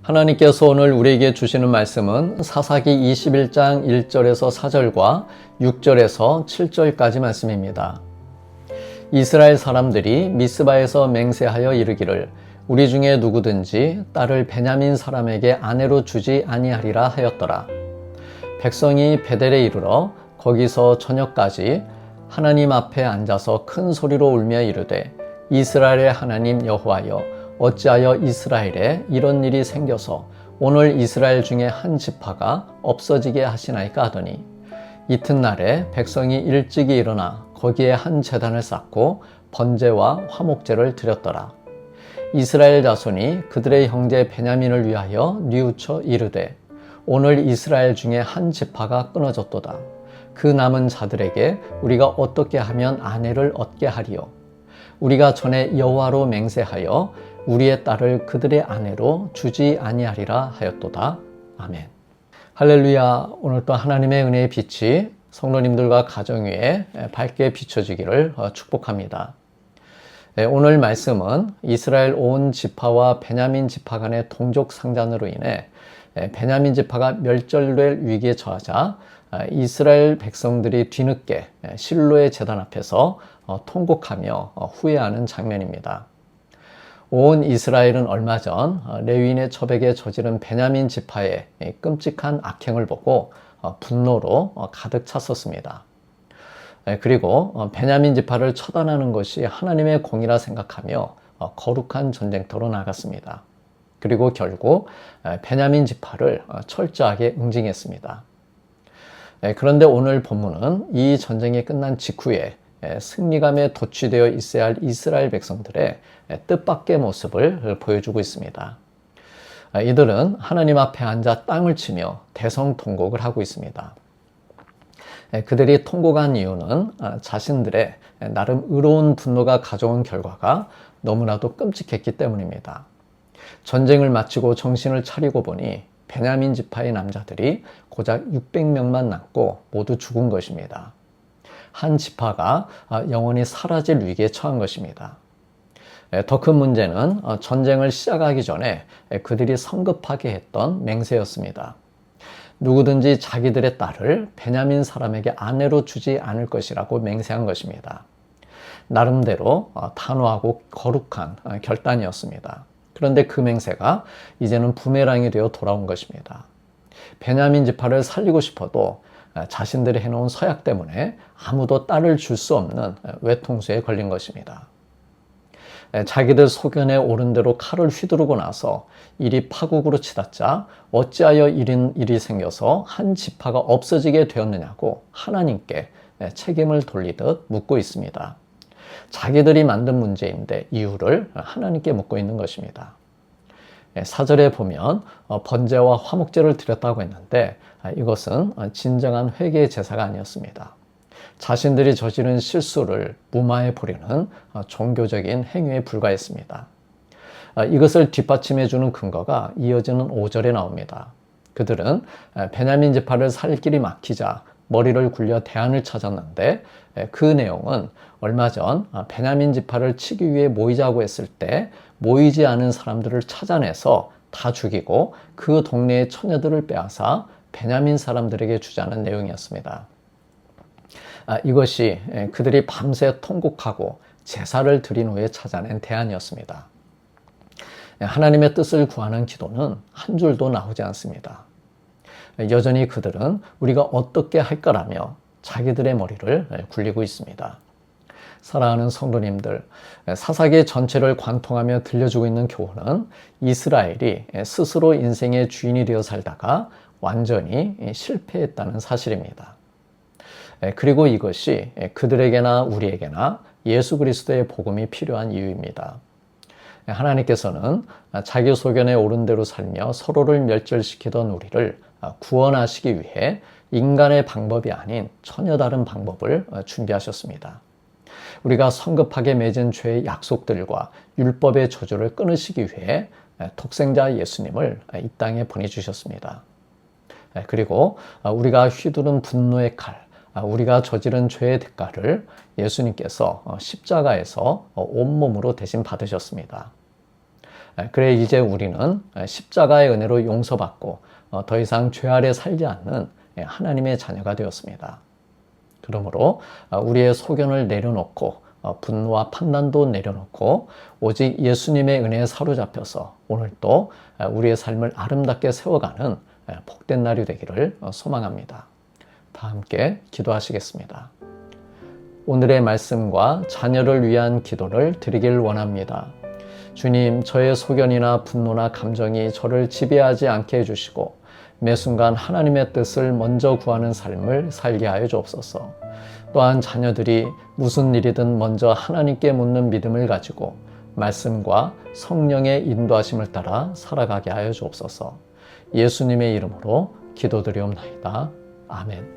하나님께서 오늘 우리에게 주시는 말씀은 사사기 21장 1절에서 4절과 6절에서 7절까지 말씀입니다. 이스라엘 사람들이 미스바에서 맹세하여 이르기를 우리 중에 누구든지 딸을 베냐민 사람에게 아내로 주지 아니하리라 하였더라. 백성이 베델에 이르러 거기서 저녁까지 하나님 앞에 앉아서 큰 소리로 울며 이르되 이스라엘의 하나님 여호와여 어찌하여 이스라엘에 이런 일이 생겨서 오늘 이스라엘 중에 한 지파가 없어지게 하시나이까 하더니 이튿날에 백성이 일찍이 일어나 거기에 한 제단을 쌓고 번제와 화목제를 드렸더라. 이스라엘 자손이 그들의 형제 베냐민을 위하여 뉘우쳐 이르되 오늘 이스라엘 중에 한 지파가 끊어졌도다. 그 남은 자들에게 우리가 어떻게 하면 아내를 얻게 하리요? 우리가 전에 여호와로 맹세하여 우리의 딸을 그들의 아내로 주지 아니하리라 하였도다. 아멘. 할렐루야. 오늘 또 하나님의 은혜의 빛이 성도님들과 가정 위에 밝게 비춰지기를 축복합니다. 오늘 말씀은 이스라엘 온 지파와 베냐민 지파 간의 동족 상잔으로 인해 베냐민 지파가 멸절될 위기에 처하자 이스라엘 백성들이 뒤늦게 실로의 제단 앞에서 통곡하며 후회하는 장면입니다. 온 이스라엘은 얼마 전 레위인의 처백에 저지른 베냐민 지파의 끔찍한 악행을 보고 분노로 가득 찼었습니다. 그리고 베냐민 지파를 처단하는 것이 하나님의 공이라 생각하며 거룩한 전쟁터로 나갔습니다. 그리고 결국 베냐민 지파를 철저하게 응징했습니다. 그런데 오늘 본문은 이 전쟁이 끝난 직후에 승리감에 도취되어 있어야 할 이스라엘 백성들의 뜻밖의 모습을 보여주고 있습니다. 이들은 하나님 앞에 앉아 땅을 치며 대성통곡을 하고 있습니다. 그들이 통곡한 이유는 자신들의 나름 의로운 분노가 가져온 결과가 너무나도 끔찍했기 때문입니다. 전쟁을 마치고 정신을 차리고 보니 베냐민 지파의 남자들이 고작 600명만 남고 모두 죽은 것입니다. 한 지파가 영원히 사라질 위기에 처한 것입니다. 더 큰 문제는 전쟁을 시작하기 전에 그들이 성급하게 했던 맹세였습니다. 누구든지 자기들의 딸을 베냐민 사람에게 아내로 주지 않을 것이라고 맹세한 것입니다. 나름대로 단호하고 거룩한 결단이었습니다. 그런데 그 맹세가 이제는 부메랑이 되어 돌아온 것입니다. 베냐민 지파를 살리고 싶어도 자신들이 해놓은 서약 때문에 아무도 딸을 줄 수 없는 외통수에 걸린 것입니다. 자기들 소견에 옳은 대로 칼을 휘두르고 나서 일이 파국으로 치닫자 어찌하여 이런 일이 생겨서 한 지파가 없어지게 되었느냐고 하나님께 책임을 돌리듯 묻고 있습니다. 자기들이 만든 문제인데 이유를 하나님께 묻고 있는 것입니다. 4절에 보면 번제와 화목제를 드렸다고 했는데 이것은 진정한 회개의 제사가 아니었습니다. 자신들이 저지른 실수를 무마해 보려는 종교적인 행위에 불과했습니다. 이것을 뒷받침해 주는 근거가 이어지는 5절에 나옵니다. 그들은 베냐민 지파를 살 길이 막히자 머리를 굴려 대안을 찾았는데 그 내용은 얼마 전 베냐민 지파를 치기 위해 모이자고 했을 때 모이지 않은 사람들을 찾아내서 다 죽이고 그 동네의 처녀들을 빼앗아 베냐민 사람들에게 주자는 내용이었습니다. 이것이 그들이 밤새 통곡하고 제사를 드린 후에 찾아낸 대안이었습니다. 하나님의 뜻을 구하는 기도는 한 줄도 나오지 않습니다. 여전히 그들은 우리가 어떻게 할까라며 자기들의 머리를 굴리고 있습니다. 사랑하는 성도님들, 사사기 전체를 관통하며 들려주고 있는 교훈은 이스라엘이 스스로 인생의 주인이 되어 살다가 완전히 실패했다는 사실입니다. 그리고 이것이 그들에게나 우리에게나 예수 그리스도의 복음이 필요한 이유입니다. 하나님께서는 자기 소견에 옳은 대로 살며 서로를 멸절시키던 우리를 구원하시기 위해 인간의 방법이 아닌 전혀 다른 방법을 준비하셨습니다. 우리가 성급하게 맺은 죄의 약속들과 율법의 저주를 끊으시기 위해 독생자 예수님을 이 땅에 보내주셨습니다. 그리고 우리가 휘두른 분노의 칼, 우리가 저지른 죄의 대가를 예수님께서 십자가에서 온몸으로 대신 받으셨습니다. 그래 이제 우리는 십자가의 은혜로 용서받고 더 이상 죄 아래 살지 않는 하나님의 자녀가 되었습니다. 그러므로 우리의 소견을 내려놓고 분노와 판단도 내려놓고 오직 예수님의 은혜에 사로잡혀서 오늘도 우리의 삶을 아름답게 세워가는 복된 날이 되기를 소망합니다. 다 함께 기도하시겠습니다. 오늘의 말씀과 자녀를 위한 기도를 드리길 원합니다. 주님, 저의 소견이나 분노나 감정이 저를 지배하지 않게 해주시고 매 순간 하나님의 뜻을 먼저 구하는 삶을 살게 하여 주옵소서. 또한 자녀들이 무슨 일이든 먼저 하나님께 묻는 믿음을 가지고 말씀과 성령의 인도하심을 따라 살아가게 하여 주옵소서. 예수님의 이름으로 기도드리옵나이다. 아멘.